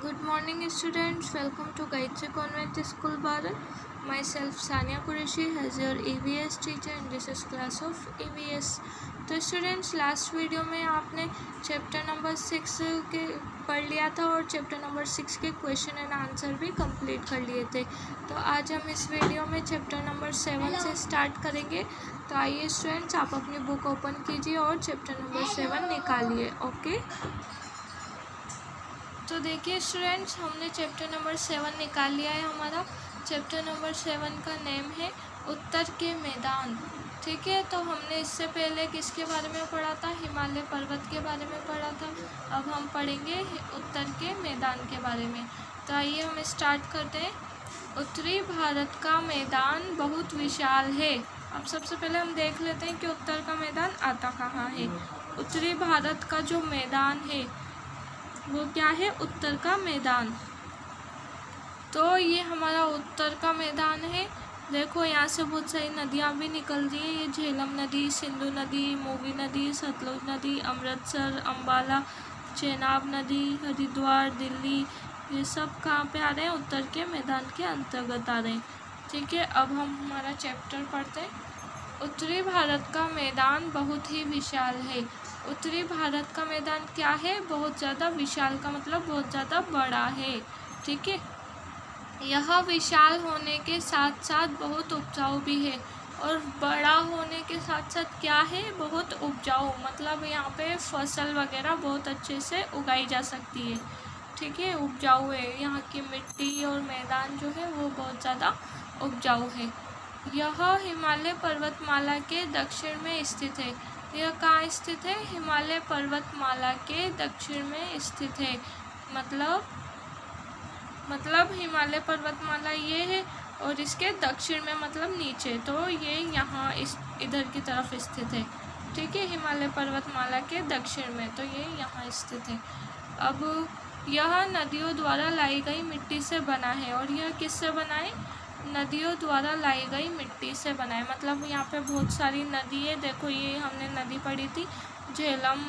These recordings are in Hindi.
Good morning students, welcome to Gayatri Convent School Bharat. Myself Sania Qureshi as your EVS teacher and this is class of EVS. तो स्टूडेंट्स लास्ट वीडियो में आपने चैप्टर नंबर 6 के पढ़ लिया था और चैप्टर नंबर 6 के क्वेश्चन एंड आंसर भी कंप्लीट कर लिए थे। तो आज हम इस वीडियो में चैप्टर नंबर 7 से स्टार्ट करेंगे। तो आइए स्टूडेंट्स, आप अपनी बुक ओपन कीजिए और चैप्टर नंबर 7 निकालिए। ओके, तो देखिए स्टूडेंट्स, हमने चैप्टर नंबर 7 निकाल लिया है। हमारा चैप्टर नंबर 7 का नेम है उत्तर के मैदान। ठीक है, तो हमने इससे पहले किसके बारे में पढ़ा था? हिमालय पर्वत के बारे में पढ़ा था। अब हम पढ़ेंगे उत्तर के मैदान के बारे में। तो आइए हम स्टार्ट करते हैं। उत्तरी भारत का मैदान बहुत विशाल है। अब सबसे पहले हम देख लेते हैं कि उत्तर का मैदान आता कहाँ है। उत्तरी भारत का जो मैदान है वो क्या है? उत्तर का मैदान। तो ये हमारा उत्तर का मैदान है। देखो यहाँ से बहुत सारी नदियाँ भी निकल रही है। ये झेलम नदी, सिंधु नदी, मूवी नदी, सतलुज नदी, अमृतसर, अम्बाला, चेनाब नदी, हरिद्वार, दिल्ली, ये सब कहाँ पे आ रहे हैं? उत्तर के मैदान के अंतर्गत आ रहे हैं। ठीक है, अब हम हमारा चैप्टर पढ़ते हैं। उत्तरी भारत का मैदान बहुत ही विशाल है। उत्तरी भारत का मैदान क्या है? बहुत ज़्यादा विशाल का मतलब बहुत ज़्यादा बड़ा है। ठीक है, यह विशाल होने के साथ साथ बहुत उपजाऊ भी है। और बड़ा होने के साथ साथ क्या है? बहुत उपजाऊ, मतलब यहाँ पे फसल वगैरह बहुत अच्छे से उगाई जा सकती है। ठीक है, उपजाऊ है। यहाँ की मिट्टी और मैदान जो है वो बहुत ज़्यादा उपजाऊ है। यह हिमालय पर्वतमाला के दक्षिण में स्थित है। यह कहाँ स्थित है? हिमालय पर्वतमाला के दक्षिण में स्थित है। मतलब हिमालय पर्वतमाला ये है और इसके दक्षिण में मतलब नीचे, तो ये यहाँ इधर की तरफ स्थित है। ठीक है, हिमालय पर्वतमाला के दक्षिण में, तो ये यहाँ स्थित है। अब यह नदियों द्वारा लाई गई मिट्टी से बना है। और यह किससे बना है? नदियों द्वारा लाई गई मिट्टी से बना है। मतलब यहाँ पे बहुत सारी नदी है। देखो, ये हमने नदी पढ़ी थी, झेलम,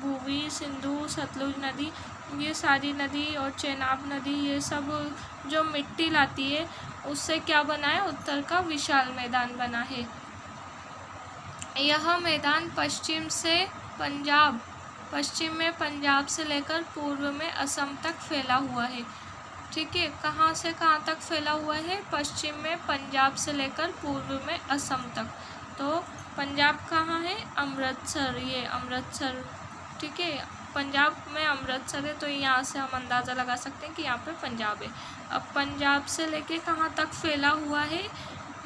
भूवी, सिंधु, सतलुज नदी, ये सारी नदी और चेनाब नदी, ये सब जो मिट्टी लाती है उससे क्या बना है? उत्तर का विशाल मैदान बना है। यह मैदान पश्चिम में पंजाब से लेकर पूर्व में असम तक फैला हुआ है। ठीक है, कहाँ से कहाँ तक फैला हुआ है? पश्चिम में पंजाब से लेकर पूर्व में असम तक। तो पंजाब कहाँ है? अमृतसर, ये अमृतसर। ठीक है, पंजाब में अमृतसर है, तो यहाँ से हम अंदाज़ा लगा सकते हैं कि यहाँ पे पंजाब है। अब पंजाब से लेके कहाँ तक फैला हुआ है?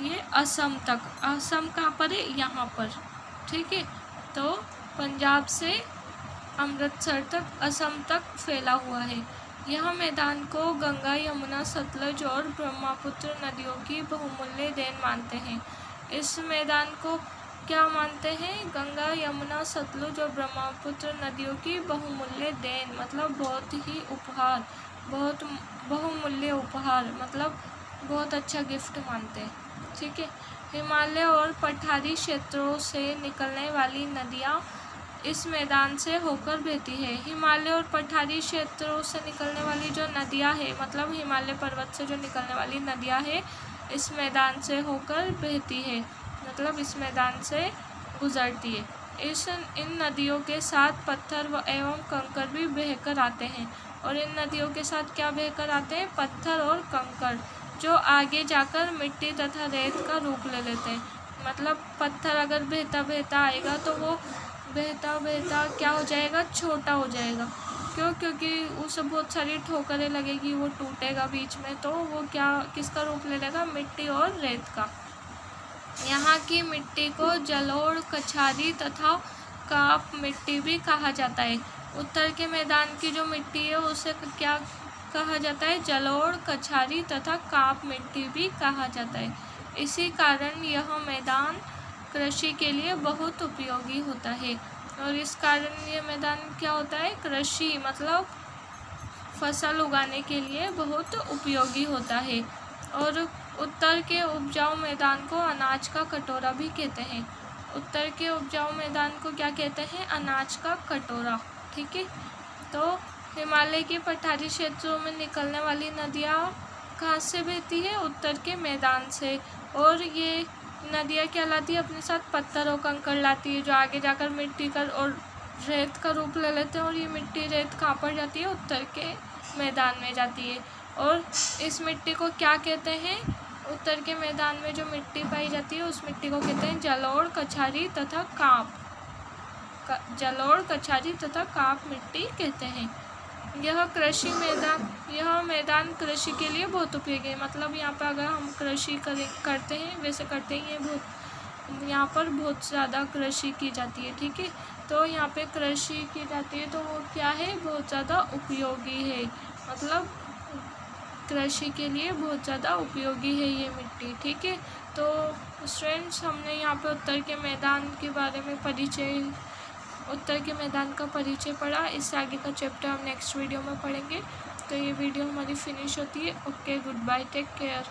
ये असम तक। असम कहाँ पर है? यहाँ पर। ठीक है, तो पंजाब से अमृतसर तक, असम तक फैला हुआ है। यह मैदान को गंगा, यमुना, सतलुज और ब्रह्मपुत्र नदियों की बहुमूल्य देन मानते हैं। इस मैदान को क्या मानते हैं? गंगा, यमुना, सतलुज और ब्रह्मपुत्र नदियों की बहुमूल्य देन, मतलब बहुत ही उपहार, बहुत बहुमूल्य उपहार, मतलब बहुत अच्छा गिफ्ट मानते हैं। ठीक है, हिमालय और पठारी क्षेत्रों से निकलने वाली नदियाँ इस मैदान से होकर बहती है। हिमालय और पठारी क्षेत्रों से निकलने वाली जो नदियाँ है, मतलब हिमालय पर्वत से जो निकलने वाली नदियाँ है, इस मैदान से होकर बहती है, मतलब इस मैदान से गुजरती है। इन नदियों के साथ पत्थर एवं कंकड़ भी बहकर आते हैं। और इन नदियों के साथ क्या बहकर आते हैं? पत्थर और कंकड़, जो आगे जाकर मिट्टी तथा रेत का रूप ले लेते हैं। मतलब पत्थर अगर बहता बहता आएगा तो वो बहता बहता क्या हो जाएगा? छोटा हो जाएगा। क्यों? क्योंकि उसे बहुत सारी ठोकरें लगेगी, वो टूटेगा बीच में, तो वो क्या किसका रूप ले लेगा? मिट्टी और रेत का। यहाँ की मिट्टी को जलोढ़, कछारी तथा काप मिट्टी भी कहा जाता है। उत्तर के मैदान की जो मिट्टी है उसे क्या कहा जाता है? जलोढ़, कछारी तथा काप मिट्टी भी कहा जाता है। इसी कारण यह मैदान कृषि के लिए बहुत उपयोगी होता है। और इस कारण ये मैदान क्या होता है? कृषि मतलब फसल उगाने के लिए बहुत उपयोगी होता है। और उत्तर के उपजाऊ मैदान को अनाज का कटोरा भी कहते हैं। उत्तर के उपजाऊ मैदान को क्या कहते हैं? अनाज का कटोरा। ठीक है, तो हिमालय के पठारी क्षेत्रों में निकलने वाली नदियाँ कहाँ से बहती है? उत्तर के मैदान से। और ये नदियाँ क्या लाती है? अपने साथ पत्थर और कंकड़ लाती है, जो आगे जाकर मिट्टी का और रेत का रूप ले लेते हैं। और ये मिट्टी रेत कहाँ पर जाती है? उत्तर के मैदान में जाती है। और इस मिट्टी को क्या कहते हैं? उत्तर के मैदान में जो मिट्टी पाई जाती है उस मिट्टी को कहते हैं जलोढ़, कछारी तथा कांप। जलोढ़, कछारी तथा कांप मिट्टी कहते हैं। यह मैदान कृषि के लिए बहुत उपयोगी है। मतलब यहाँ पर अगर हम कृषि करते हैं, वैसे करते हैं, यहाँ पर बहुत ज़्यादा कृषि की जाती है। ठीक है, तो यहाँ पे कृषि की जाती है तो वो क्या है? बहुत ज़्यादा उपयोगी है। मतलब कृषि के लिए बहुत ज़्यादा उपयोगी है ये मिट्टी। ठीक है, तो स्टूडेंट्स, हमने यहाँ पे उत्तर के मैदान के बारे में उत्तर के मैदान का परिचय पढ़ा। इससे आगे का चैप्टर हम नेक्स्ट वीडियो में पढ़ेंगे। तो ये वीडियो हमारी फिनिश होती है। Okay, goodbye, take care.